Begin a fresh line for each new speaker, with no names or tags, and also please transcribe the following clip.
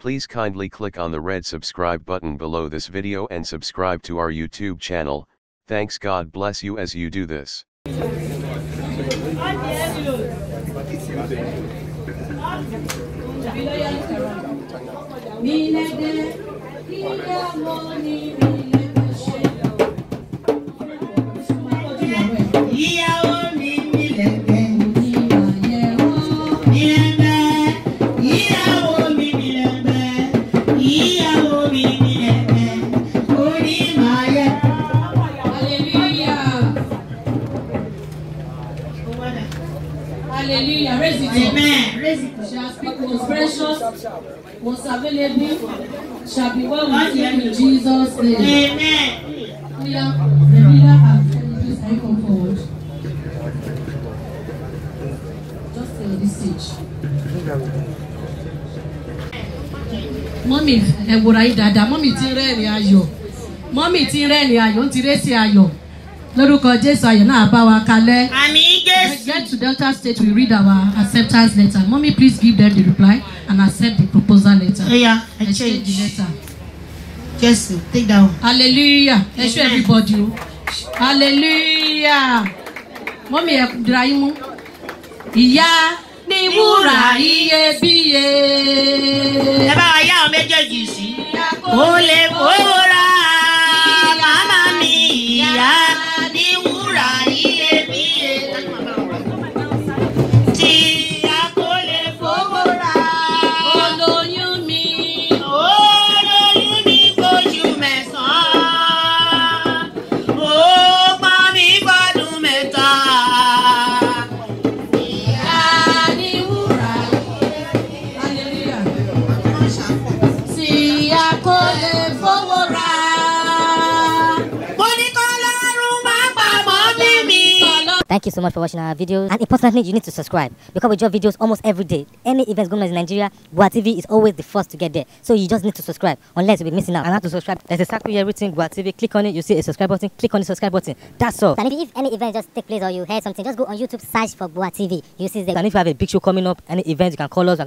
Please kindly click on the red subscribe button below this video and subscribe to our YouTube channel. Thanks, God bless you as you do this.
Hallelujah. Raise it up. Amen. Raise it up. Shall speak most precious, most available, shall be well with you in Jesus' name. Amen. Nabila and please can you come forward? Just stay on this stage. Mommy, Eborai Dada, Mommy Tire ni ayọ̀. Mommy Tire ni ayọ̀, Tire si ayọ̀. Lórúkọ Jésù ayọ̀ náà bá wa kalẹ̀. Àmín Jésù. Get to Delta State, we read our acceptance letter. Mommy, please give them the reply and accept the proposal letter. Yeah, I change the letter. Jésù, take down. Hallelujah. Let's show everybody. Hallelujah. Mommy, dira yín mú. Ìyá ni wúrà iyebíye. Ẹ bá wa yá àwọn méjèèjì sí. Ó lè fowó ra màmá mi ìyá.
Thank you so much for watching our videos, and importantly, you need to subscribe because we drop videos almost every day. Any events going on in Nigeria, Gua TV is always the first to get there. So you just need to subscribe, unless you'll be missing out. And how to subscribe? There's a circle here written Gua TV. Click on it, you see a subscribe button. Click on the subscribe button. That's all.
And if any event just take place or you heard something, just go on YouTube, search for Gua TV. You see the.
And if you have a big show coming up, any event, you can call us.